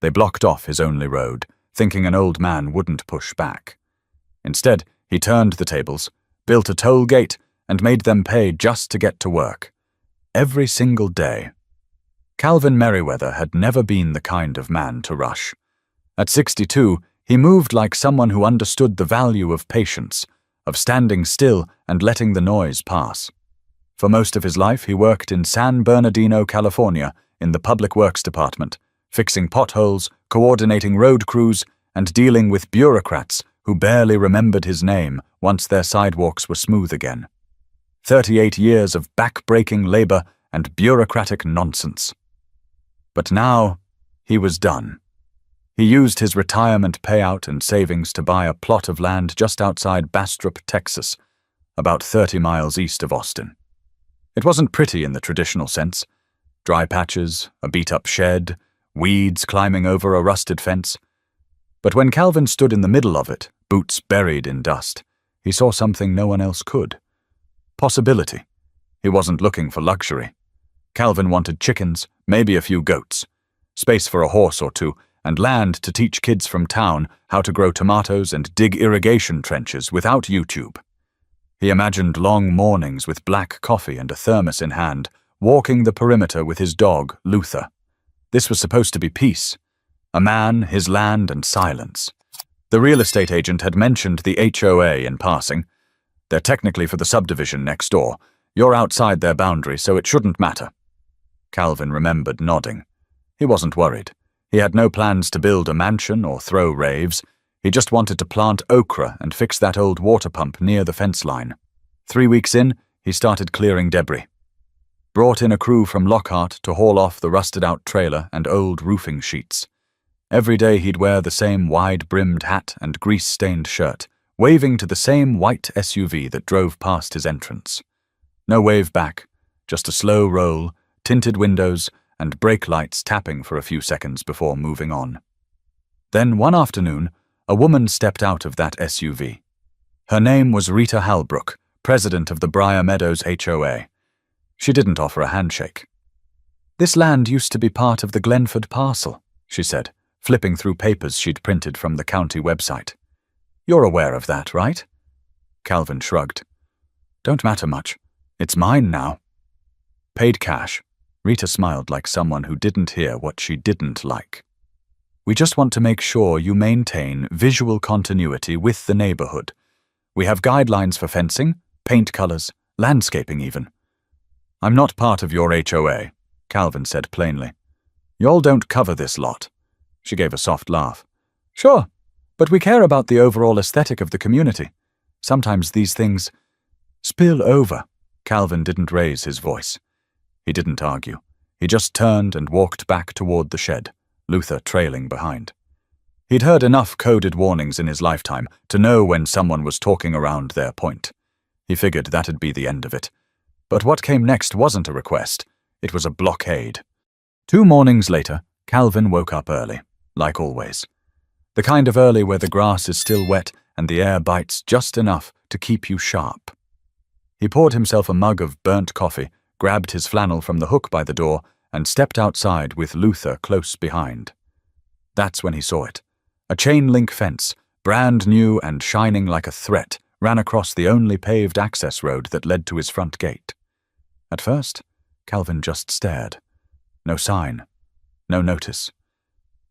They blocked off his only road, thinking an old man wouldn't push back. Instead, he turned the tables, built a toll gate, and made them pay just to get to work. Every single day. Calvin Merriweather had never been the kind of man to rush. At 62, he moved like someone who understood the value of patience, of standing still and letting the noise pass. For most of his life, he worked in San Bernardino, California, in the Public Works Department, fixing potholes, coordinating road crews, and dealing with bureaucrats who barely remembered his name once their sidewalks were smooth again. 38 years of back-breaking labor and bureaucratic nonsense. But now, he was done. He used his retirement payout and savings to buy a plot of land just outside Bastrop, Texas, about 30 miles east of Austin. It wasn't pretty in the traditional sense. Dry patches, a beat-up shed, weeds climbing over a rusted fence. But when Calvin stood in the middle of it, boots buried in dust, he saw something no one else could. Possibility. He wasn't looking for luxury. Calvin wanted chickens, maybe a few goats, space for a horse or two, and land to teach kids from town how to grow tomatoes and dig irrigation trenches without YouTube. He imagined long mornings with black coffee and a thermos in hand, walking the perimeter with his dog, Luther. This was supposed to be peace. A man, his land, and silence. The real estate agent had mentioned the HOA in passing. They're technically for the subdivision next door. You're outside their boundary, so it shouldn't matter. Calvin remembered nodding. He wasn't worried. He had no plans to build a mansion or throw raves. He just wanted to plant okra and fix that old water pump near the fence line. 3 weeks in, he started clearing debris. Brought in a crew from Lockhart to haul off the rusted-out trailer and old roofing sheets. Every day he'd wear the same wide-brimmed hat and grease-stained shirt, waving to the same white SUV that drove past his entrance. No wave back, just a slow roll, tinted windows, and brake lights tapping for a few seconds before moving on. Then, one afternoon, a woman stepped out of that SUV. Her name was Rita Halbrook, president of the Briar Meadows HOA. She didn't offer a handshake. "This land used to be part of the Glenford parcel," she said, flipping through papers she'd printed from the county website. "You're aware of that, right?" Calvin shrugged. "Don't matter much. It's mine now." Paid cash. Rita smiled like someone who didn't hear what she didn't like. "We just want to make sure you maintain visual continuity with the neighborhood. We have guidelines for fencing, paint colors, landscaping even." "I'm not part of your HOA," Calvin said plainly. "Y'all don't cover this lot." She gave a soft laugh. "Sure, but we care about the overall aesthetic of the community. Sometimes these things spill over." Calvin didn't raise his voice. He didn't argue. He just turned and walked back toward the shed, Luther trailing behind. He'd heard enough coded warnings in his lifetime to know when someone was talking around their point. He figured that'd be the end of it. But what came next wasn't a request. It was a blockade. 2 mornings later, Calvin woke up early, like always. The kind of early where the grass is still wet and the air bites just enough to keep you sharp. He poured himself a mug of burnt coffee, grabbed his flannel from the hook by the door, and stepped outside with Luther close behind. That's when he saw it. A chain-link fence, brand new and shining like a threat, ran across the only paved access road that led to his front gate. At first, Calvin just stared. No sign. No notice.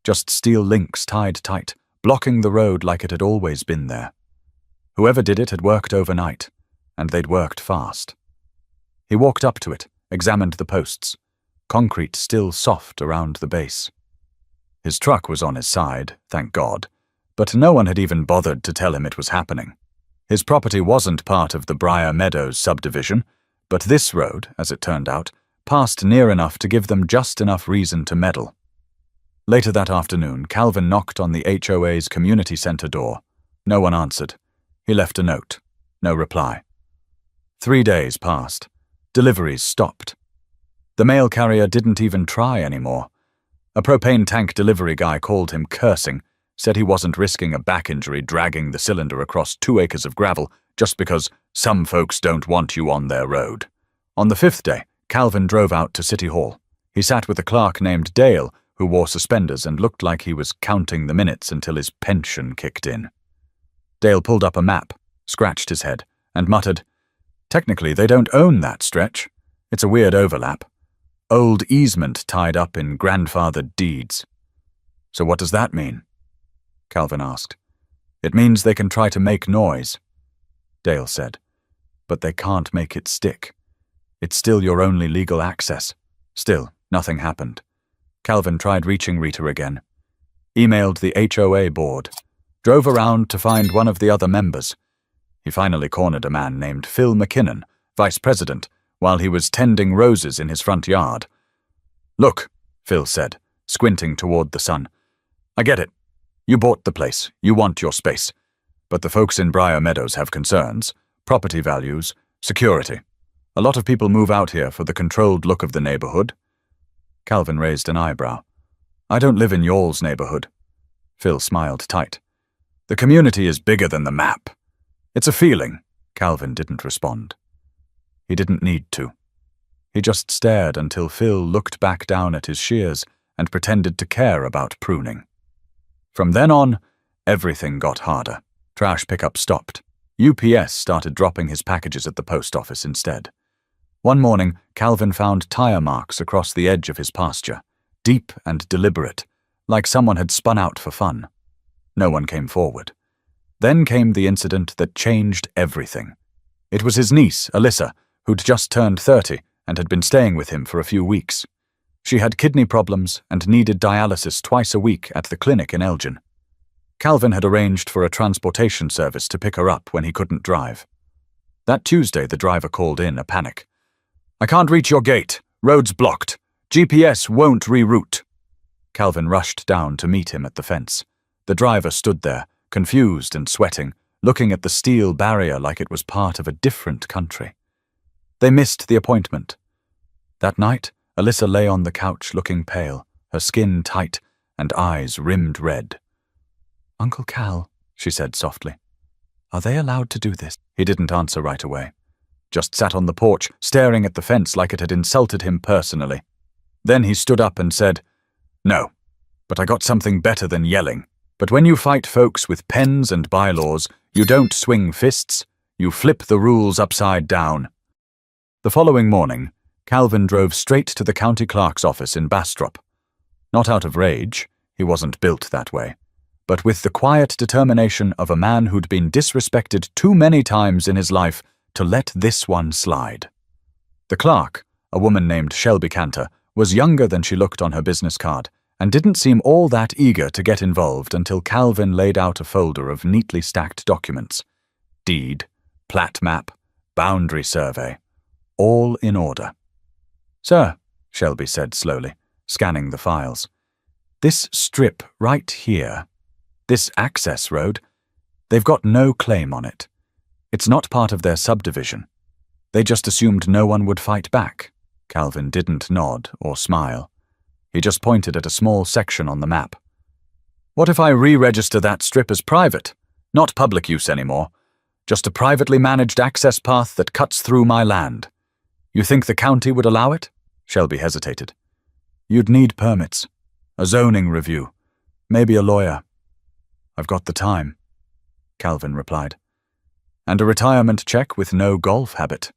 Just steel links tied tight, blocking the road like it had always been there. Whoever did it had worked overnight, and they'd worked fast. He walked up to it, examined the posts. Concrete still soft around the base. His truck was on his side, thank God, but no one had even bothered to tell him it was happening. His property wasn't part of the Briar Meadows subdivision, but this road, as it turned out, passed near enough to give them just enough reason to meddle. Later that afternoon, Calvin knocked on the HOA's community center door. No one answered. He left a note. No reply. 3 days passed. Deliveries stopped. The mail carrier didn't even try anymore. A propane tank delivery guy called him cursing, said he wasn't risking a back injury dragging the cylinder across 2 acres of gravel just because some folks don't want you on their road. On the 5th day, Calvin drove out to City Hall. He sat with a clerk named Dale, who wore suspenders and looked like he was counting the minutes until his pension kicked in. Dale pulled up a map, scratched his head, and muttered, "Technically, they don't own that stretch. It's a weird overlap. Old easement tied up in grandfathered deeds." "So what does that mean?" Calvin asked. "It means they can try to make noise," Dale said, "but they can't make it stick. It's still your only legal access." Still, nothing happened. Calvin tried reaching Rita again. Emailed the HOA board. Drove around to find one of the other members. He finally cornered a man named Phil McKinnon, vice president, while he was tending roses in his front yard. "Look," Phil said, squinting toward the sun. "I get it. You bought the place. You want your space. But the folks in Briar Meadows have concerns. Property values, security. A lot of people move out here for the controlled look of the neighborhood." Calvin raised an eyebrow. "I don't live in y'all's neighborhood." Phil smiled tight. "The community is bigger than the map. It's a feeling." Calvin didn't respond. He didn't need to. He just stared until Phil looked back down at his shears and pretended to care about pruning. From then on, everything got harder. Trash pickup stopped. UPS started dropping his packages at the post office instead. One morning, Calvin found tire marks across the edge of his pasture, deep and deliberate, like someone had spun out for fun. No one came forward. Then came the incident that changed everything. It was his niece, Alyssa, who'd just turned 30 and had been staying with him for a few weeks. She had kidney problems and needed dialysis twice a week at the clinic in Elgin. Calvin had arranged for a transportation service to pick her up when he couldn't drive. That Tuesday, the driver called in a panic. "I can't reach your gate. Road's blocked. GPS won't reroute." Calvin rushed down to meet him at the fence. The driver stood there, confused and sweating, looking at the steel barrier like it was part of a different country. They missed the appointment. That night, Alyssa lay on the couch looking pale, her skin tight and eyes rimmed red. "Uncle Cal," she said softly, "are they allowed to do this?" He didn't answer right away. Just sat on the porch, staring at the fence like it had insulted him personally. Then he stood up and said, "No, but I got something better than yelling. But when you fight folks with pens and bylaws, you don't swing fists, you flip the rules upside down." The following morning, Calvin drove straight to the county clerk's office in Bastrop. Not out of rage, he wasn't built that way, but with the quiet determination of a man who'd been disrespected too many times in his life to let this one slide. The clerk, a woman named Shelby Cantor, was younger than she looked on her business card, and didn't seem all that eager to get involved until Calvin laid out a folder of neatly stacked documents. Deed, plat map, boundary survey, all in order. "Sir," Shelby said slowly, scanning the files, "this strip right here, this access road, they've got no claim on it. It's not part of their subdivision. They just assumed no one would fight back." Calvin didn't nod or smile. He just pointed at a small section on the map. "What if I re-register that strip as private? Not public use anymore. Just a privately managed access path that cuts through my land. You think the county would allow it?" Shelby hesitated. "You'd need permits, a zoning review, maybe a lawyer." "I've got the time," Calvin replied. "And a retirement check with no golf habit."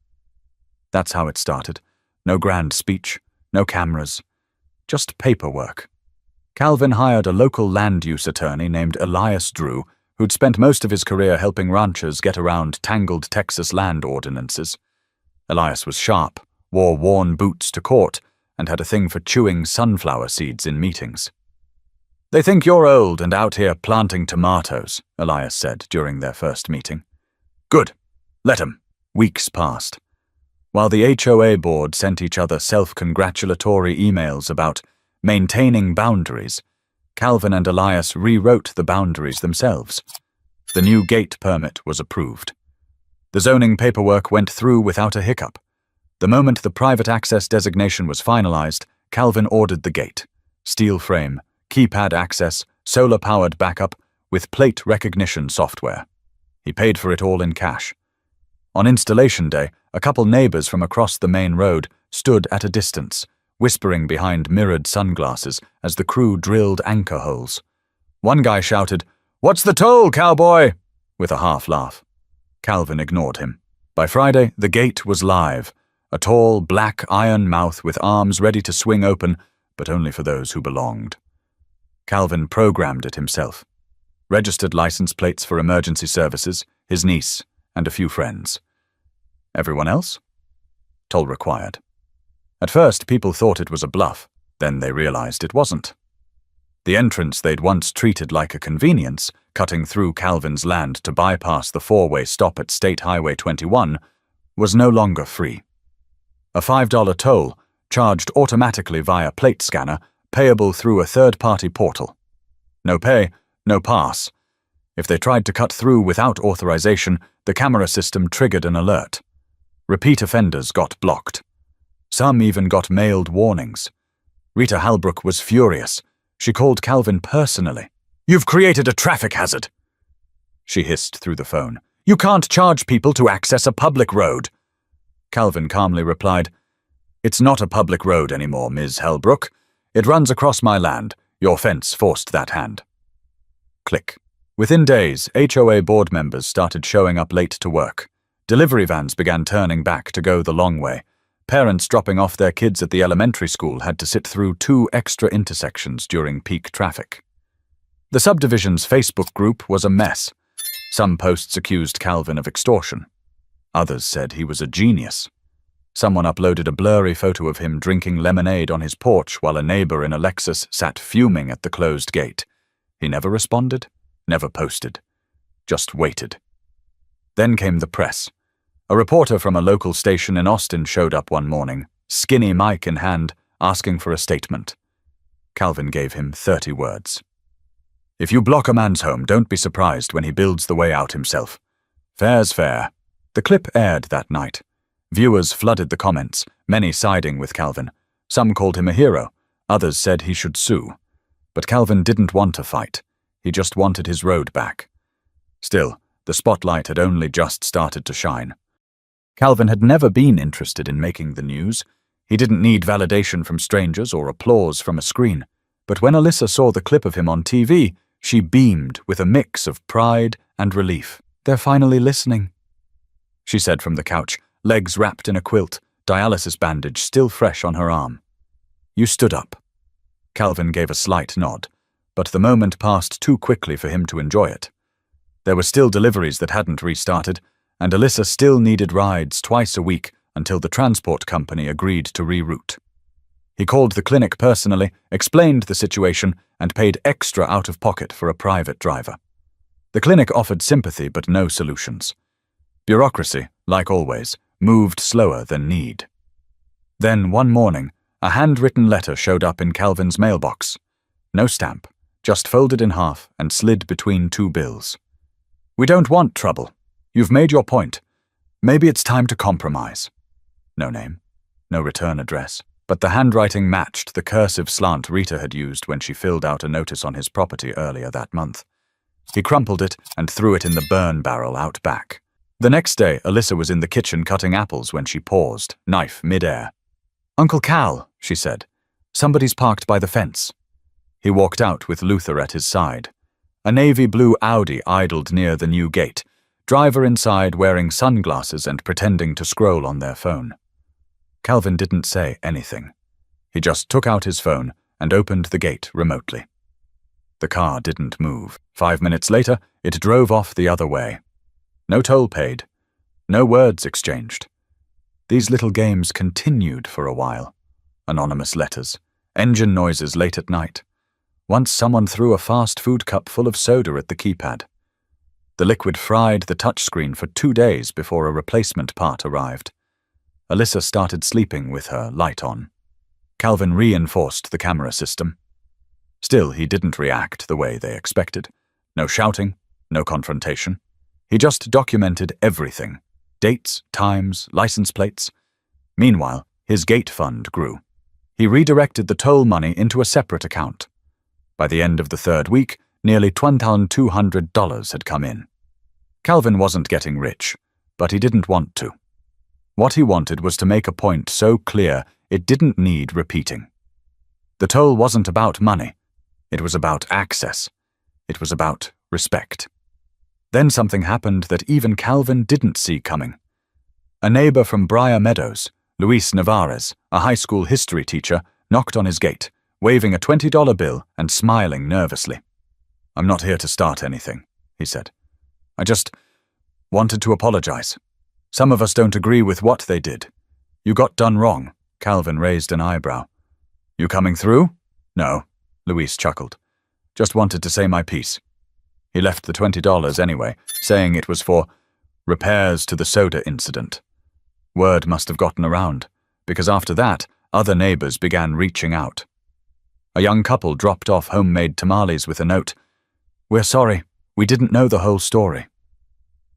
That's how it started. No grand speech, no cameras, just paperwork. Calvin hired a local land use attorney named Elias Drew, who'd spent most of his career helping ranchers get around tangled Texas land ordinances. Elias was sharp, wore worn boots to court, and had a thing for chewing sunflower seeds in meetings. "They think you're old and out here planting tomatoes," Elias said during their first meeting. "Good. Let 'em." Weeks passed. While the HOA board sent each other self-congratulatory emails about maintaining boundaries, Calvin and Elias rewrote the boundaries themselves. The new gate permit was approved. The zoning paperwork went through without a hiccup. The moment the private access designation was finalized, Calvin ordered the gate. Steel frame, keypad access, solar-powered backup, with plate recognition software. He paid for it all in cash. On installation day, a couple neighbors from across the main road stood at a distance, whispering behind mirrored sunglasses as the crew drilled anchor holes. One guy shouted, "What's the toll, cowboy?" with a half laugh. Calvin ignored him. By Friday, the gate was live, a tall, black iron mouth with arms ready to swing open, but only for those who belonged. Calvin programmed it himself. Registered license plates for emergency services, his niece, and a few friends. Everyone else? Toll required. At first, people thought it was a bluff. Then they realized it wasn't. The entrance they'd once treated like a convenience, cutting through Calvin's land to bypass the four-way stop at State Highway 21, was no longer free. A $5 toll, charged automatically via plate scanner, payable through a third-party portal. No pay, no pass. If they tried to cut through without authorization, the camera system triggered an alert. Repeat offenders got blocked. Some even got mailed warnings. Rita Halbrook was furious. She called Calvin personally. "You've created a traffic hazard," she hissed through the phone. "You can't charge people to access a public road." Calvin calmly replied, "It's not a public road anymore, Ms. Halbrook. It runs across my land. Your fence forced that hand." Click. Within days, HOA board members started showing up late to work. Delivery vans began turning back to go the long way. Parents dropping off their kids at the elementary school had to sit through 2 extra intersections during peak traffic. The subdivision's Facebook group was a mess. Some posts accused Calvin of extortion. Others said he was a genius. Someone uploaded a blurry photo of him drinking lemonade on his porch while a neighbor in a Lexus sat fuming at the closed gate. He never responded, never posted, just waited. Then came the press. A reporter from a local station in Austin showed up one morning, skinny mic in hand, asking for a statement. Calvin gave him 30 words. "If you block a man's home, don't be surprised when he builds the way out himself. Fair's fair." The clip aired that night. Viewers flooded the comments, many siding with Calvin. Some called him a hero, others said he should sue. But Calvin didn't want to fight. He just wanted his road back. Still, the spotlight had only just started to shine. Calvin had never been interested in making the news. He didn't need validation from strangers or applause from a screen. But when Alyssa saw the clip of him on TV, she beamed with a mix of pride and relief. "They're finally listening," she said from the couch, legs wrapped in a quilt, dialysis bandage still fresh on her arm. "You stood up." Calvin gave a slight nod, but the moment passed too quickly for him to enjoy it. There were still deliveries that hadn't restarted, and Alyssa still needed rides twice a week until the transport company agreed to reroute. He called the clinic personally, explained the situation, and paid extra out of pocket for a private driver. The clinic offered sympathy but no solutions. Bureaucracy, like always, moved slower than need. Then, one morning, a handwritten letter showed up in Calvin's mailbox. No stamp, just folded in half and slid between 2 bills. "We don't want trouble. You've made your point. Maybe it's time to compromise." No name, no return address, but the handwriting matched the cursive slant Rita had used when she filled out a notice on his property earlier that month. He crumpled it and threw it in the burn barrel out back. The next day, Alyssa was in the kitchen cutting apples when she paused, knife mid-air. "Uncle Cal," she said, "somebody's parked by the fence." He walked out with Luther at his side. A navy blue Audi idled near the new gate, driver inside wearing sunglasses and pretending to scroll on their phone. Calvin didn't say anything. He just took out his phone and opened the gate remotely. The car didn't move. 5 minutes later, it drove off the other way. No toll paid. No words exchanged. These little games continued for a while. Anonymous letters, engine noises late at night. Once someone threw a fast food cup full of soda at the keypad. The liquid fried the touchscreen for 2 days before a replacement part arrived. Alyssa started sleeping with her light on. Calvin reinforced the camera system. Still, he didn't react the way they expected. No shouting, no confrontation. He just documented everything. Dates, times, license plates. Meanwhile, his gate fund grew. He redirected the toll money into a separate account. By the end of the 3rd week, nearly $1,200 had come in. Calvin wasn't getting rich, but he didn't want to. What he wanted was to make a point so clear it didn't need repeating. The toll wasn't about money. It was about access. It was about respect. Then something happened that even Calvin didn't see coming. A neighbor from Briar Meadows, Luis Navarez, a high school history teacher, knocked on his gate, waving a $20 bill and smiling nervously. "I'm not here to start anything," he said. "I just wanted to apologize. Some of us don't agree with what they did. You got done wrong." Calvin raised an eyebrow. "You coming through?" "No," Luis chuckled. "Just wanted to say my piece." He left the $20 anyway, saying it was for repairs to the soda incident. Word must have gotten around, because after that, other neighbors began reaching out. A young couple dropped off homemade tamales with a note, "We're sorry, we didn't know the whole story."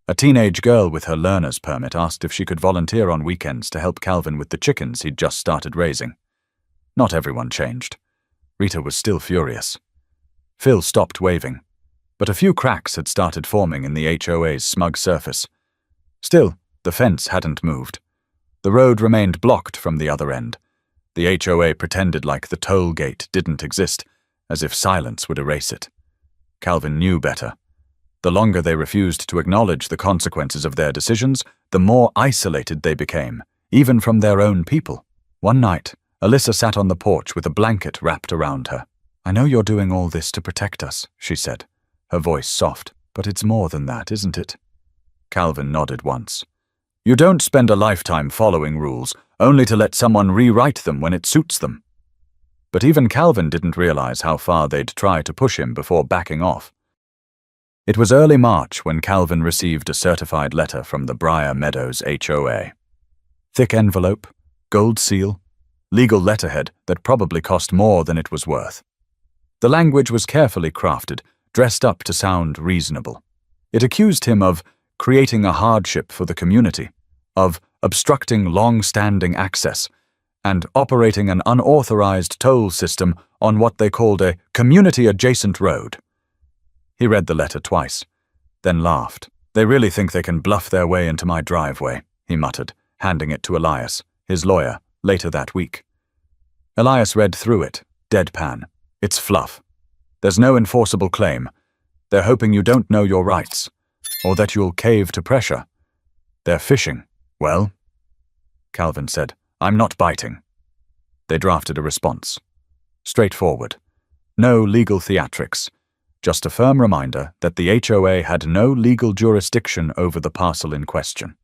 A teenage girl with her learner's permit asked if she could volunteer on weekends to help Calvin with the chickens he'd just started raising. Not everyone changed. Rita was still furious. Phil stopped waving, but a few cracks had started forming in the HOA's smug surface. Still, the fence hadn't moved. The road remained blocked from the other end. The HOA pretended like the toll gate didn't exist, as if silence would erase it. Calvin knew better. The longer they refused to acknowledge the consequences of their decisions, the more isolated they became, even from their own people. One night, Alyssa sat on the porch with a blanket wrapped around her. "I know you're doing all this to protect us," she said, her voice soft, "but it's more than that, isn't it?" Calvin nodded once. "You don't spend a lifetime following rules, only to let someone rewrite them when it suits them." But even Calvin didn't realize how far they'd try to push him before backing off. It was early March when Calvin received a certified letter from the Briar Meadows HOA. Thick envelope, gold seal, legal letterhead that probably cost more than it was worth. The language was carefully crafted, dressed up to sound reasonable. It accused him of creating a hardship for the community, of obstructing long-standing access, and operating an unauthorized toll system on what they called a community-adjacent road. He read the letter twice, then laughed. "They really think they can bluff their way into my driveway," he muttered, handing it to Elias, his lawyer, later that week. Elias read through it, deadpan. "It's fluff. There's no enforceable claim. They're hoping you don't know your rights, or that you'll cave to pressure. They're fishing." "Well," Calvin said, "I'm not biting." They drafted a response. Straightforward. No legal theatrics. Just a firm reminder that the HOA had no legal jurisdiction over the parcel in question.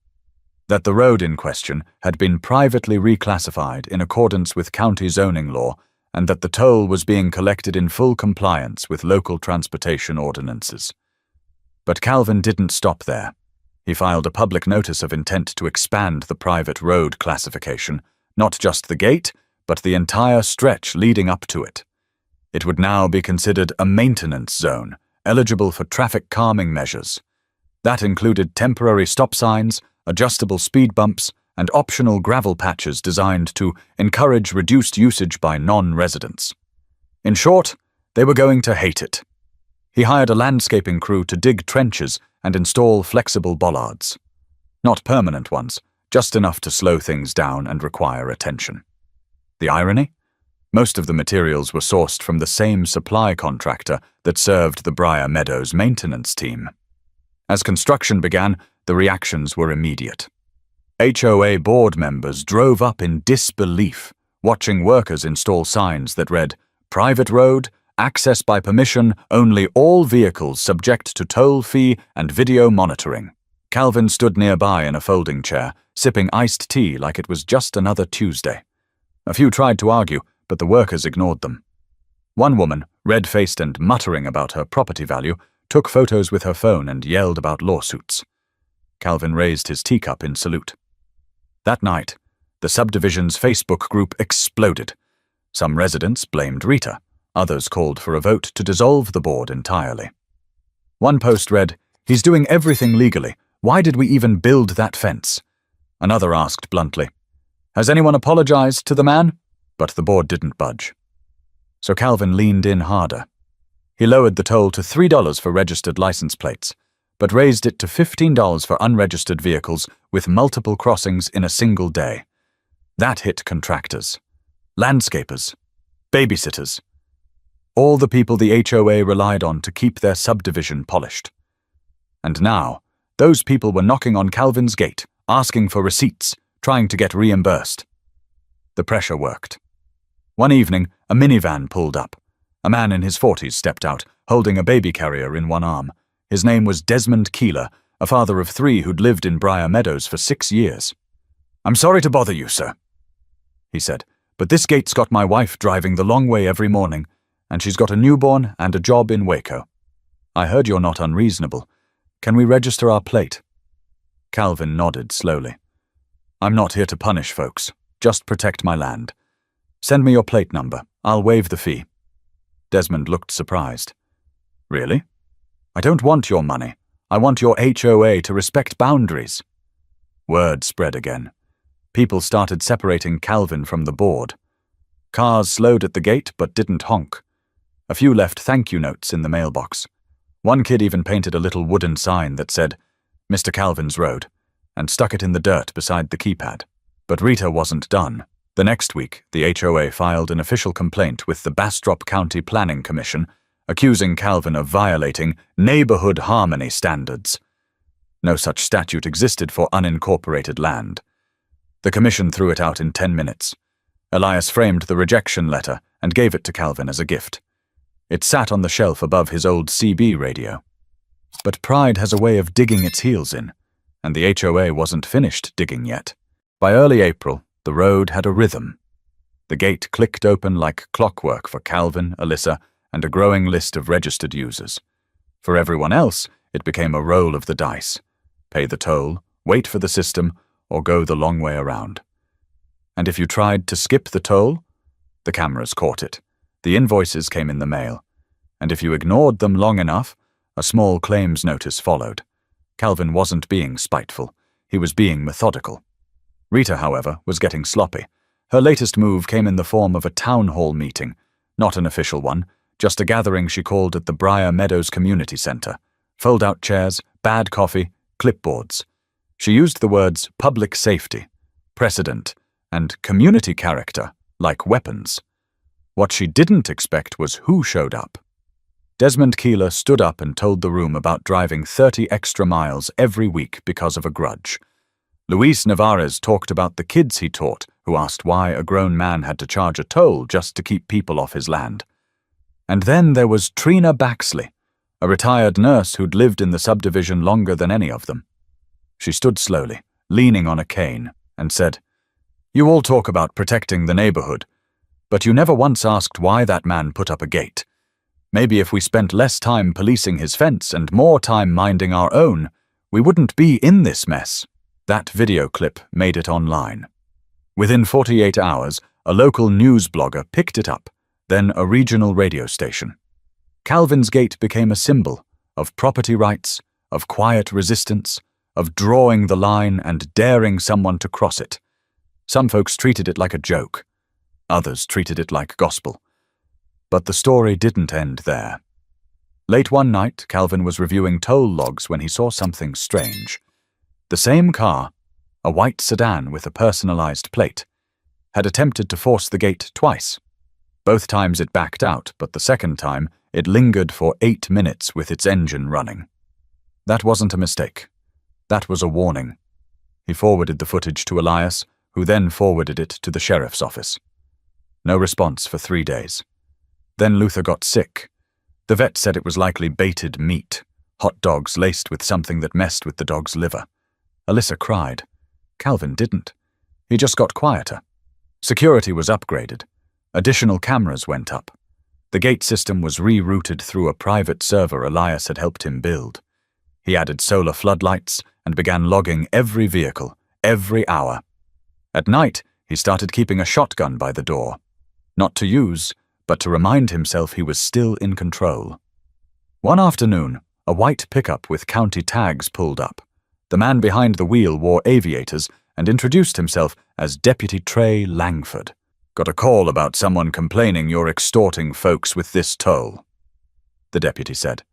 That the road in question had been privately reclassified in accordance with county zoning law, and that the toll was being collected in full compliance with local transportation ordinances. But Calvin didn't stop there. He filed a public notice of intent to expand the private road classification, not just the gate, but the entire stretch leading up to it. It would now be considered a maintenance zone, eligible for traffic calming measures. That included temporary stop signs, adjustable speed bumps, and optional gravel patches designed to encourage reduced usage by non-residents. In short, they were going to hate it. He hired a landscaping crew to dig trenches and install flexible bollards. Not permanent ones, just enough to slow things down and require attention. The irony? Most of the materials were sourced from the same supply contractor that served the Briar Meadows maintenance team. As construction began, the reactions were immediate. HOA board members drove up in disbelief, watching workers install signs that read, "Private road, access by permission, only all vehicles subject to toll fee and video monitoring." Calvin stood nearby in a folding chair, sipping iced tea like it was just another Tuesday. A few tried to argue, but the workers ignored them. One woman, red-faced and muttering about her property value, took photos with her phone and yelled about lawsuits. Calvin raised his teacup in salute. That night, the subdivision's Facebook group exploded. Some residents blamed Rita. Others called for a vote to dissolve the board entirely. One post read, "He's doing everything legally. Why did we even build that fence?" Another asked bluntly, "Has anyone apologized to the man?" But the board didn't budge. So Calvin leaned in harder. He lowered the toll to $3 for registered license plates, but raised it to $15 for unregistered vehicles with multiple crossings in a single day. That hit contractors, landscapers, babysitters, all the people the HOA relied on to keep their subdivision polished. And now, those people were knocking on Calvin's gate, asking for receipts, trying to get reimbursed. The pressure worked. One evening, a minivan pulled up. A man in his 40s stepped out, holding a baby carrier in one arm. His name was Desmond Keeler, a father of 3 who'd lived in Briar Meadows for 6 years. "I'm sorry to bother you, sir," he said, "but this gate's got my wife driving the long way every morning, and she's got a newborn and a job in Waco. I heard you're not unreasonable. Can we register our plate?" Calvin nodded slowly. "I'm not here to punish folks, just protect my land. Send me your plate number. I'll waive the fee." Desmond looked surprised. "Really? I don't want your money. I want your HOA to respect boundaries." Word spread again. People started separating Calvin from the board. Cars slowed at the gate but didn't honk. A few left thank you notes in the mailbox. One kid even painted a little wooden sign that said, "Mr. Calvin's Road," and stuck it in the dirt beside the keypad. But Rita wasn't done. The next week, the HOA filed an official complaint with the Bastrop County Planning Commission, accusing Calvin of violating neighborhood harmony standards. No such statute existed for unincorporated land. The commission threw it out in 10 minutes. Elias framed the rejection letter and gave it to Calvin as a gift. It sat on the shelf above his old CB radio. But pride has a way of digging its heels in, and the HOA wasn't finished digging yet. By early April, the road had a rhythm. The gate clicked open like clockwork for Calvin, Alyssa, and a growing list of registered users. For everyone else, it became a roll of the dice. Pay the toll, wait for the system, or go the long way around. And if you tried to skip the toll, the cameras caught it. The invoices came in the mail. And if you ignored them long enough, a small claims notice followed. Calvin wasn't being spiteful. He was being methodical. Rita, however, was getting sloppy. Her latest move came in the form of a town hall meeting, not an official one, just a gathering she called at the Briar Meadows Community Center. Fold-out chairs, bad coffee, clipboards. She used the words public safety, precedent, and community character like weapons. What she didn't expect was who showed up. Desmond Keeler stood up and told the room about driving 30 extra miles every week because of a grudge. Luis Navarez talked about the kids he taught who asked why a grown man had to charge a toll just to keep people off his land. And then there was Trina Baxley, a retired nurse who'd lived in the subdivision longer than any of them. She stood slowly, leaning on a cane, and said, "You all talk about protecting the neighborhood, but you never once asked why that man put up a gate. Maybe if we spent less time policing his fence and more time minding our own, we wouldn't be in this mess." That video clip made it online. Within 48 hours, a local news blogger picked it up, then a regional radio station. Calvin's Gate became a symbol of property rights, of quiet resistance, of drawing the line and daring someone to cross it. Some folks treated it like a joke. Others treated it like gospel. But the story didn't end there. Late one night, Calvin was reviewing toll logs when he saw something strange. The same car, a white sedan with a personalized plate, had attempted to force the gate twice. Both times it backed out, but the second time it lingered for 8 minutes with its engine running. That wasn't a mistake. That was a warning. He forwarded the footage to Elias, who then forwarded it to the sheriff's office. No response for 3 days. Then Luther got sick. The vet said it was likely baited meat, hot dogs laced with something that messed with the dog's liver. Alyssa cried. Calvin didn't. He just got quieter. Security was upgraded. Additional cameras went up. The gate system was rerouted through a private server Elias had helped him build. He added solar floodlights and began logging every vehicle, every hour. At night, he started keeping a shotgun by the door. Not to use, but to remind himself he was still in control. One afternoon, a white pickup with county tags pulled up. The man behind the wheel wore aviators and introduced himself as Deputy Trey Langford. "Got a call about someone complaining you're extorting folks with this toll," the deputy said.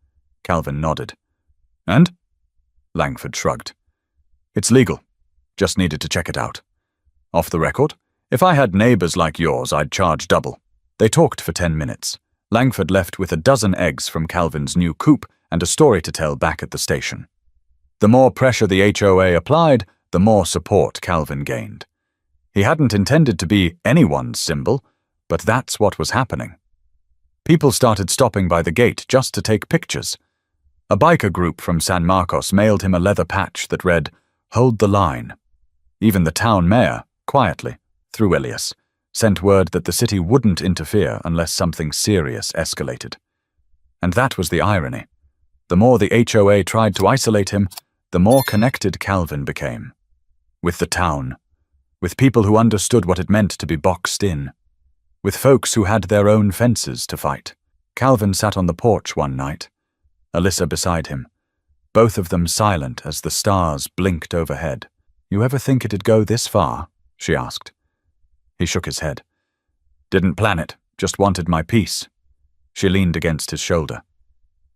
Calvin nodded. "And?" Langford shrugged. "It's legal. Just needed to check it out. Off the record, If I had neighbours like yours, I'd charge double. They talked for 10 minutes. Langford left with a dozen eggs from Calvin's new coop and a story to tell back at the station. The more pressure the HOA applied, the more support Calvin gained. He hadn't intended to be anyone's symbol, but that's what was happening. People started stopping by the gate just to take pictures. A biker group from San Marcos mailed him a leather patch that read, "Hold the line." Even the town mayor, quietly, through Elias, sent word that the city wouldn't interfere unless something serious escalated. And that was the irony. The more the HOA tried to isolate him, the more connected Calvin became. With the town, with people who understood what it meant to be boxed in, with folks who had their own fences to fight. Calvin sat on the porch one night, Alyssa beside him, both of them silent as the stars blinked overhead. "You ever think it'd go this far?" she asked. He shook his head. "Didn't plan it, just wanted my peace." She leaned against his shoulder.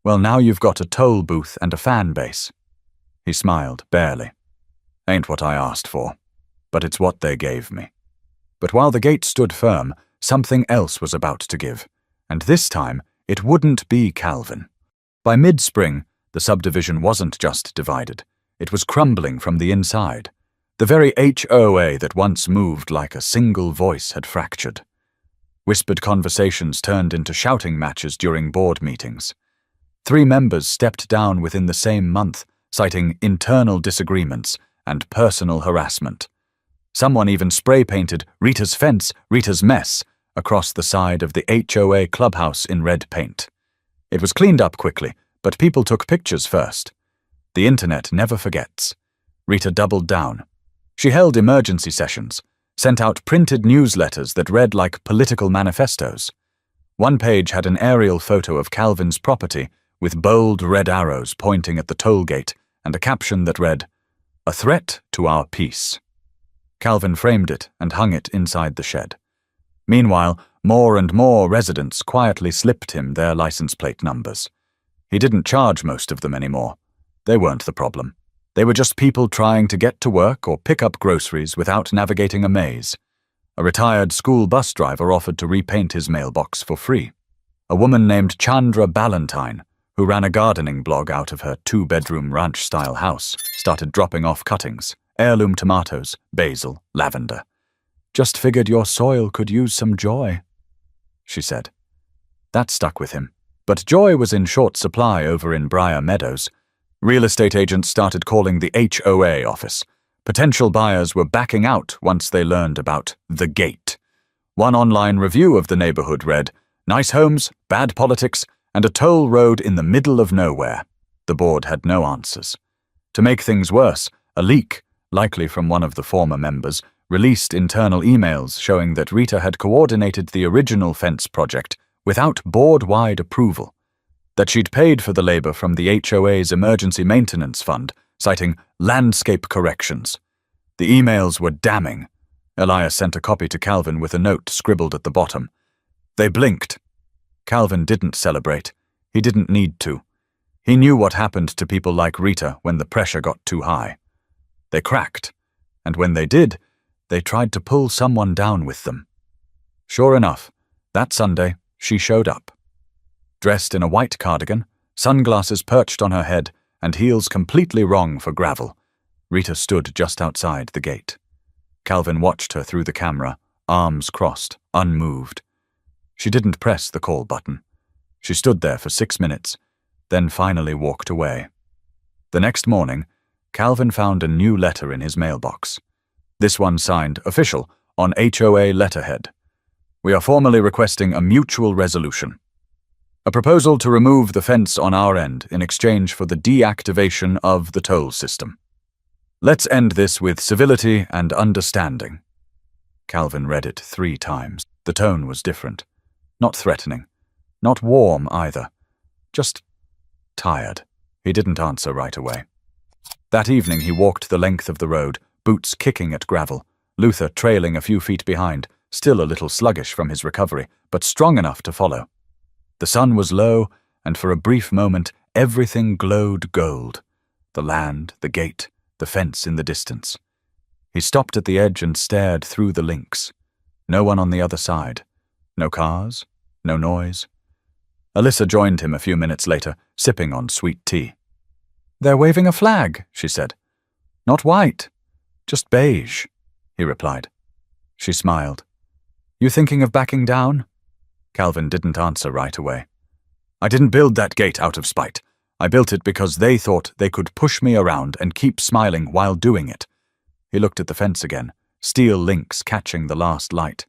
"Well, now you've got a toll booth and a fan base." He smiled, barely. "Ain't what I asked for, but it's what they gave me." But while the gate stood firm, something else was about to give, and this time it wouldn't be Calvin. By mid-spring, the subdivision wasn't just divided, it was crumbling from the inside. The very HOA that once moved like a single voice had fractured. Whispered conversations turned into shouting matches during board meetings. 3 members stepped down within the same month, citing internal disagreements and personal harassment. Someone even spray-painted "Rita's fence, Rita's mess" across the side of the HOA clubhouse in red paint. It was cleaned up quickly, but people took pictures first. The internet never forgets. Rita doubled down. She held emergency sessions, sent out printed newsletters that read like political manifestos. One page had an aerial photo of Calvin's property with bold red arrows pointing at the toll gate and a caption that read, "A threat to our peace." Calvin framed it and hung it inside the shed. Meanwhile, more and more residents quietly slipped him their license plate numbers. He didn't charge most of them anymore. They weren't the problem. They were just people trying to get to work or pick up groceries without navigating a maze. A retired school bus driver offered to repaint his mailbox for free. A woman named Chandra Ballantyne, who ran a gardening blog out of her 2-bedroom ranch-style house, started dropping off cuttings, heirloom tomatoes, basil, lavender. "Just figured your soil could use some joy," she said. That stuck with him. But joy was in short supply over in Briar Meadows. Real estate agents started calling the HOA office. Potential buyers were backing out once they learned about the gate. One online review of the neighborhood read, "Nice homes, bad politics, and a toll road in the middle of nowhere." The board had no answers. To make things worse, a leak, likely from one of the former members, released internal emails showing that Rita had coordinated the original fence project without board-wide approval, that she'd paid for the labor from the HOA's emergency maintenance fund, citing landscape corrections. The emails were damning. Elias sent a copy to Calvin with a note scribbled at the bottom. They blinked. Calvin didn't celebrate. He didn't need to. He knew what happened to people like Rita when the pressure got too high. They cracked, and when they did, they tried to pull someone down with them. Sure enough, that Sunday, she showed up. Dressed in a white cardigan, sunglasses perched on her head, and heels completely wrong for gravel, Rita stood just outside the gate. Calvin watched her through the camera, arms crossed, unmoved. She didn't press the call button. She stood there for 6 minutes, then finally walked away. The next morning, Calvin found a new letter in his mailbox. This one signed "Official" on HOA letterhead. "We are formally requesting a mutual resolution. A proposal to remove the fence on our end in exchange for the deactivation of the toll system. Let's end this with civility and understanding." Calvin read it 3 times. The tone was different. Not threatening. Not warm either. Just tired. He didn't answer right away. That evening he walked the length of the road, boots kicking at gravel, Luther trailing a few feet behind, still a little sluggish from his recovery, but strong enough to follow. The sun was low, and for a brief moment everything glowed gold. The land, the gate, the fence in the distance. He stopped at the edge and stared through the links. No one on the other side. No cars, no noise. Alyssa joined him a few minutes later, sipping on sweet tea. "They're waving a flag," she said. "Not white, just beige," he replied. She smiled. "You thinking of backing down?" Calvin didn't answer right away. "I didn't build that gate out of spite. I built it because they thought they could push me around and keep smiling while doing it." He looked at the fence again, steel links catching the last light.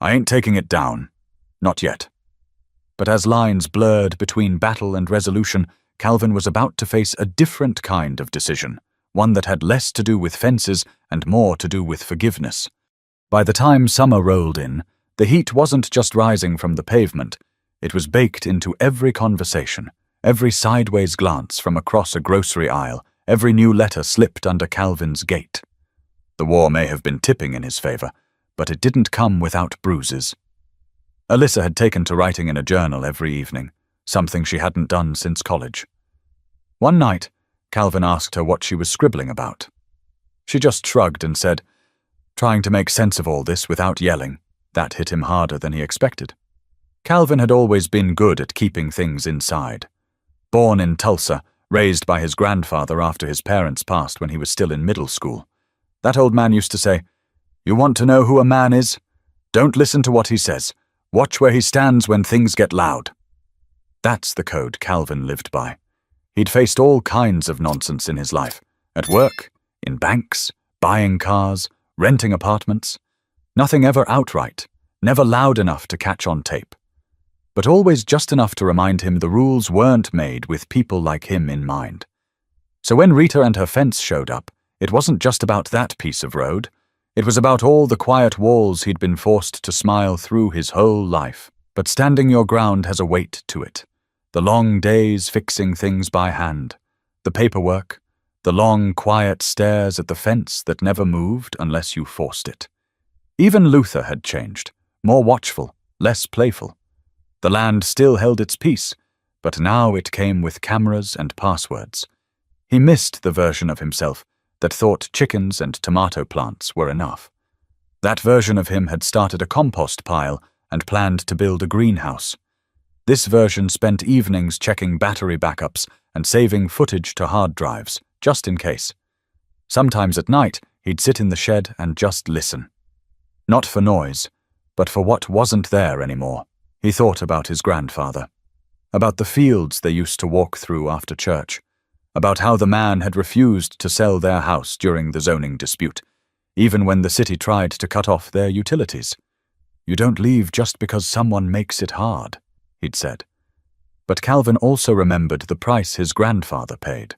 "I ain't taking it down. Not yet." But as lines blurred between battle and resolution, Calvin was about to face a different kind of decision, one that had less to do with fences and more to do with forgiveness. By the time summer rolled in, the heat wasn't just rising from the pavement. It was baked into every conversation, every sideways glance from across a grocery aisle, every new letter slipped under Calvin's gate. The war may have been tipping in his favor, but it didn't come without bruises. Alyssa had taken to writing in a journal every evening, something she hadn't done since college. One night, Calvin asked her what she was scribbling about. She just shrugged and said, "Trying to make sense of all this without yelling." That hit him harder than he expected. Calvin had always been good at keeping things inside. Born in Tulsa, raised by his grandfather after his parents passed when he was still in middle school. That old man used to say, "You want to know who a man is? Don't listen to what he says. Watch where he stands when things get loud." That's the code Calvin lived by. He'd faced all kinds of nonsense in his life, at work, in banks, buying cars, renting apartments. Nothing ever outright, never loud enough to catch on tape. But always just enough to remind him the rules weren't made with people like him in mind. So when Rita and her fence showed up, it wasn't just about that piece of road. It was about all the quiet walls he'd been forced to smile through his whole life. But standing your ground has a weight to it. The long days fixing things by hand, the paperwork, the long, quiet stares at the fence that never moved unless you forced it. Even Luther had changed, more watchful, less playful. The land still held its peace, but now it came with cameras and passwords. He missed the version of himself that thought chickens and tomato plants were enough. That version of him had started a compost pile and planned to build a greenhouse. This version spent evenings checking battery backups and saving footage to hard drives, just in case. Sometimes at night, he'd sit in the shed and just listen. Not for noise, but for what wasn't there anymore. He thought about his grandfather, about the fields they used to walk through after church, about how the man had refused to sell their house during the zoning dispute, even when the city tried to cut off their utilities. "You don't leave just because someone makes it hard," he'd said. But Calvin also remembered the price his grandfather paid.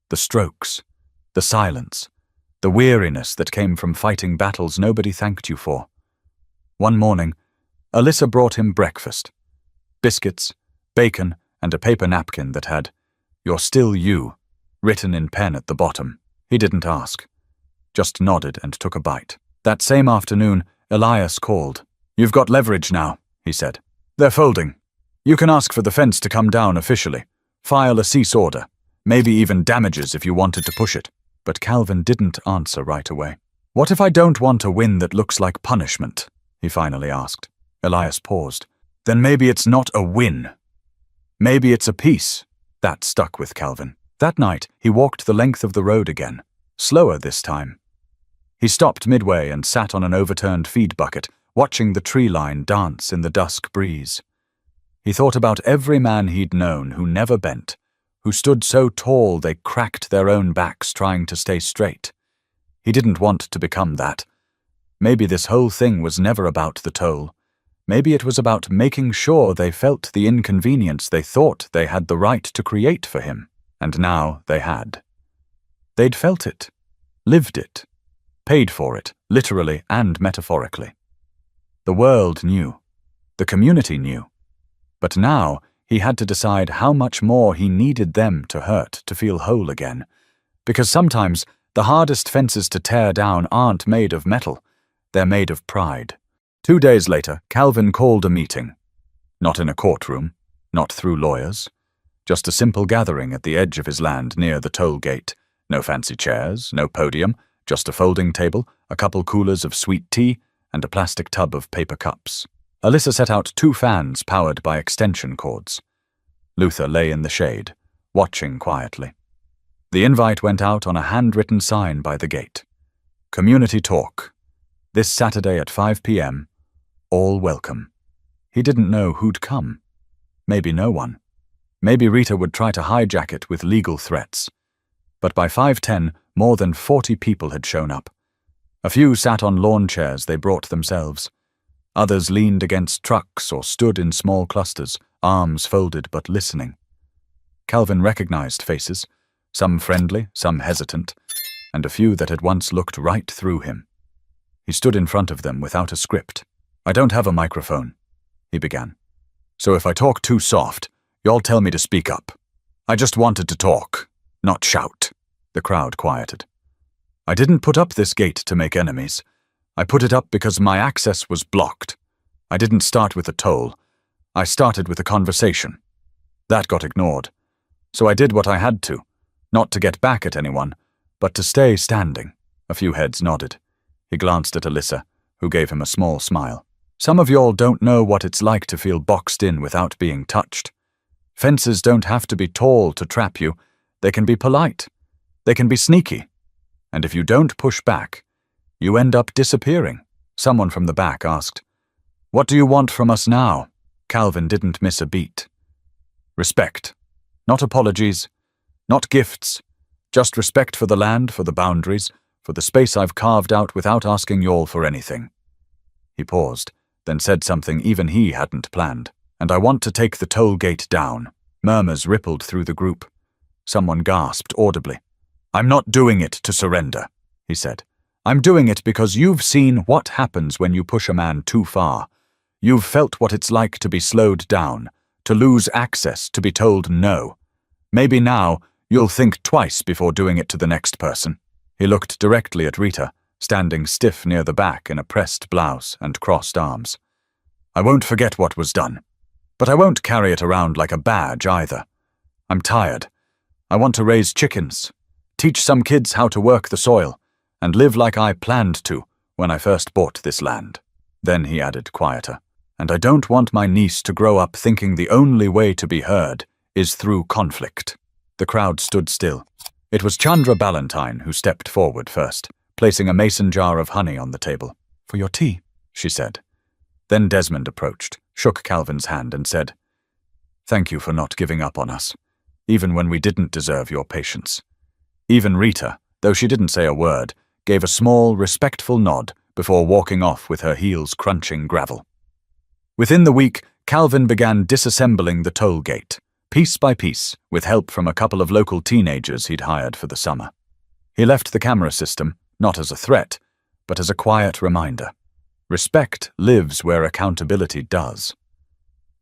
The strokes, the silence, the weariness that came from fighting battles nobody thanked you for. One morning, Alyssa brought him breakfast. Biscuits, bacon, and a paper napkin that had, "You're still you," written in pen at the bottom. He didn't ask, just nodded and took a bite. That same afternoon, Elias called. "You've got leverage now," he said. "They're folding. You can ask for the fence to come down officially, file a cease order, maybe even damages if you wanted to push it." But Calvin didn't answer right away. "What if I don't want a win that looks like punishment?" he finally asked. Elias paused. "Then maybe it's not a win. Maybe it's a peace." That stuck with Calvin. That night, he walked the length of the road again, slower this time. He stopped midway and sat on an overturned feed bucket, watching the tree line dance in the dusk breeze. He thought about every man he'd known who never bent, who stood so tall they cracked their own backs trying to stay straight. He didn't want to become that. Maybe this whole thing was never about the toll. Maybe it was about making sure they felt the inconvenience they thought they had the right to create for him, and now they had. They'd felt it, lived it, paid for it, literally and metaphorically. The world knew. The community knew. But now he had to decide how much more he needed them to hurt to feel whole again. Because sometimes the hardest fences to tear down aren't made of metal. They're made of pride. 2 days later, Calvin called a meeting. Not in a courtroom, not through lawyers. Just a simple gathering at the edge of his land near the toll gate. No fancy chairs, no podium, just a folding table, a couple coolers of sweet tea, and a plastic tub of paper cups. Alyssa set out 2 fans powered by extension cords. Luther lay in the shade, watching quietly. The invite went out on a handwritten sign by the gate. Community talk. This Saturday at 5 p.m. All welcome. He didn't know who'd come. Maybe no one. Maybe Rita would try to hijack it with legal threats. But by 5:10, more than 40 people had shown up. A few sat on lawn chairs they brought themselves. Others leaned against trucks or stood in small clusters, arms folded but listening. Calvin recognized faces, some friendly, some hesitant, and a few that had once looked right through him. He stood in front of them without a script. "I don't have a microphone," he began. "So if I talk too soft, y'all tell me to speak up. I just wanted to talk, not shout." The crowd quieted. "I didn't put up this gate to make enemies. I put it up because my access was blocked. I didn't start with a toll. I started with a conversation. That got ignored. So I did what I had to, not to get back at anyone, but to stay standing." A few heads nodded. He glanced at Alyssa, who gave him a small smile. "Some of y'all don't know what it's like to feel boxed in without being touched. Fences don't have to be tall to trap you. They can be polite. They can be sneaky. And if you don't push back, you end up disappearing." Someone from the back asked, "What do you want from us now?" Calvin didn't miss a beat. "Respect. Not apologies. Not gifts. Just respect for the land, for the boundaries, for the space I've carved out without asking y'all for anything." He paused, then said something even he hadn't planned. "And I want to take the toll gate down." Murmurs rippled through the group. Someone gasped audibly. "I'm not doing it to surrender," he said. "I'm doing it because you've seen what happens when you push a man too far. You've felt what it's like to be slowed down, to lose access, to be told no. Maybe now you'll think twice before doing it to the next person." He looked directly at Rita, standing stiff near the back in a pressed blouse and crossed arms. "I won't forget what was done. But I won't carry it around like a badge either. I'm tired. I want to raise chickens, teach some kids how to work the soil, and live like I planned to when I first bought this land." Then he added quieter, "And I don't want my niece to grow up thinking the only way to be heard is through conflict." The crowd stood still. It was Chandra Ballantyne who stepped forward first, placing a mason jar of honey on the table. "For your tea," she said. Then Desmond approached, shook Calvin's hand and said, "Thank you for not giving up on us, even when we didn't deserve your patience." Even Rita, though she didn't say a word, gave a small, respectful nod before walking off with her heels crunching gravel. Within the week, Calvin began disassembling the toll gate, piece by piece, with help from a couple of local teenagers he'd hired for the summer. He left the camera system, not as a threat, but as a quiet reminder. Respect lives where accountability does.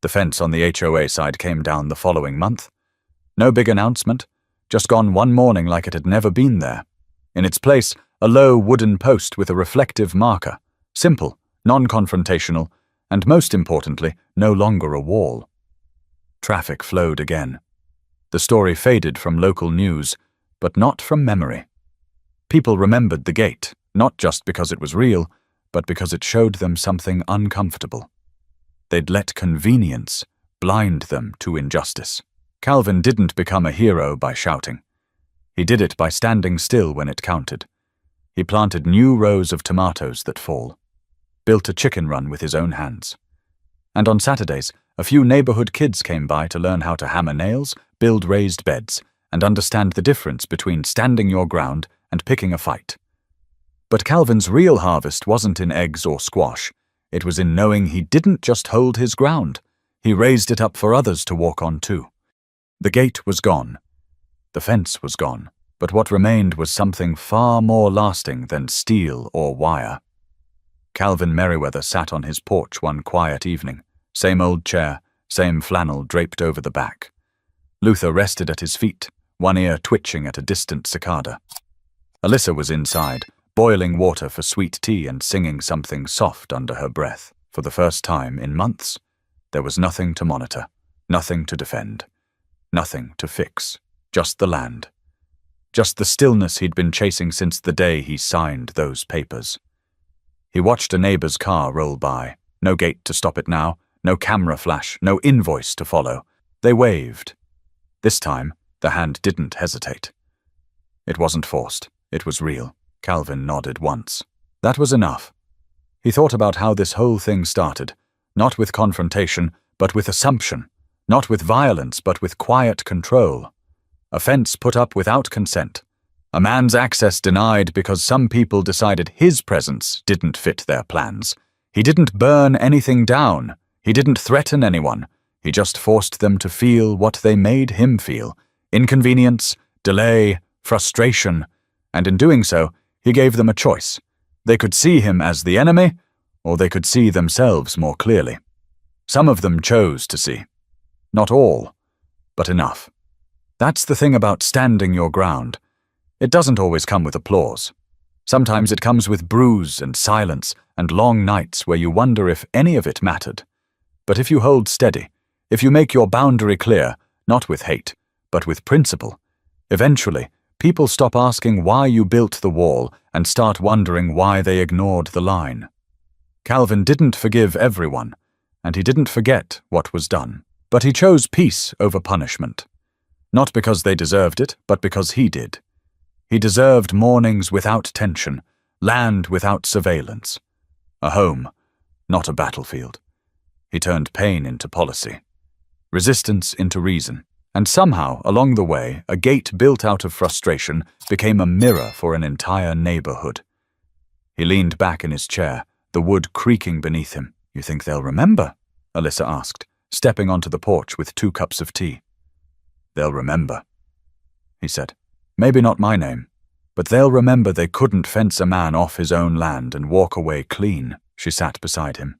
The fence on the HOA side came down the following month. No big announcement, just gone one morning like it had never been there. In its place, a low wooden post with a reflective marker, simple, non-confrontational, and most importantly, no longer a wall. Traffic flowed again. The story faded from local news, but not from memory. People remembered the gate, not just because it was real, but because it showed them something uncomfortable. They'd let convenience blind them to injustice. Calvin didn't become a hero by shouting. He did it by standing still when it counted. He planted new rows of tomatoes that fall, built a chicken run with his own hands. And on Saturdays, a few neighborhood kids came by to learn how to hammer nails, build raised beds, and understand the difference between standing your ground and picking a fight. But Calvin's real harvest wasn't in eggs or squash. It was in knowing he didn't just hold his ground. He raised it up for others to walk on too. The gate was gone. The fence was gone. But what remained was something far more lasting than steel or wire. Calvin Merriweather sat on his porch one quiet evening. Same old chair, same flannel draped over the back. Luther rested at his feet, one ear twitching at a distant cicada. Alyssa was inside, boiling water for sweet tea and singing something soft under her breath. For the first time in months, there was nothing to monitor, nothing to defend, nothing to fix, just the land. Just the stillness he'd been chasing since the day he signed those papers. He watched a neighbor's car roll by. No gate to stop it now, no camera flash, no invoice to follow. They waved. This time, the hand didn't hesitate. It wasn't forced. It was real. Calvin nodded once. That was enough. He thought about how this whole thing started, not with confrontation, but with assumption, not with violence, but with quiet control. A fence put up without consent. A man's access denied because some people decided his presence didn't fit their plans. He didn't burn anything down. He didn't threaten anyone. He just forced them to feel what they made him feel. Inconvenience, delay, frustration. And in doing so, he gave them a choice. They could see him as the enemy, or they could see themselves more clearly. Some of them chose to see. Not all, but enough. That's the thing about standing your ground. It doesn't always come with applause. Sometimes it comes with bruise and silence and long nights where you wonder if any of it mattered. But if you hold steady, if you make your boundary clear, not with hate, but with principle, eventually, people stop asking why you built the wall and start wondering why they ignored the line. Calvin didn't forgive everyone, and he didn't forget what was done. But he chose peace over punishment. Not because they deserved it, but because he did. He deserved mornings without tension, land without surveillance. A home, not a battlefield. He turned pain into policy, resistance into reason, and somehow, along the way, a gate built out of frustration became a mirror for an entire neighborhood. He leaned back in his chair, the wood creaking beneath him. "You think they'll remember?" Alyssa asked, stepping onto the porch with 2 cups of tea. "They'll remember," he said. "Maybe not my name, but they'll remember they couldn't fence a man off his own land and walk away clean." She sat beside him,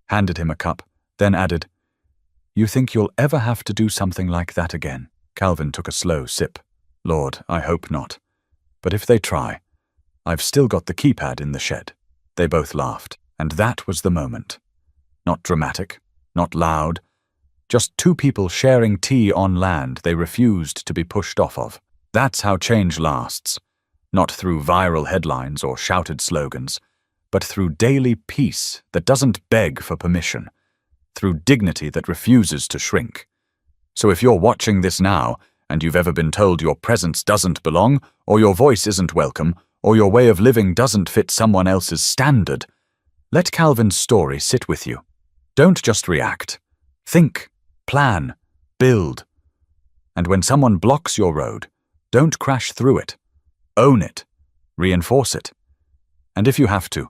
handed him a cup, then added, "You think you'll ever have to do something like that again?" Calvin took a slow sip. "Lord, I hope not. But if they try, I've still got the keypad in the shed." They both laughed, and that was the moment. Not dramatic, not loud, just 2 people sharing tea on land they refused to be pushed off of. That's how change lasts, not through viral headlines or shouted slogans, but through daily peace that doesn't beg for permission, through dignity that refuses to shrink. So if you're watching this now, and you've ever been told your presence doesn't belong, or your voice isn't welcome, or your way of living doesn't fit someone else's standard, let Calvin's story sit with you. Don't just react. Think, plan, build. And when someone blocks your road, don't crash through it. Own it. Reinforce it. And if you have to,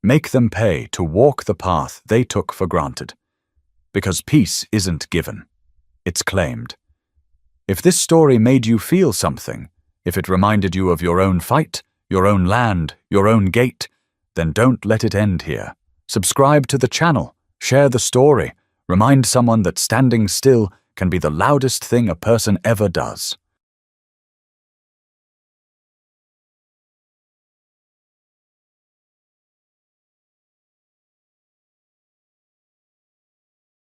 make them pay to walk the path they took for granted. Because peace isn't given. It's claimed. If this story made you feel something, if it reminded you of your own fight, your own land, your own gate, then don't let it end here. Subscribe to the channel, share the story, remind someone that standing still can be the loudest thing a person ever does.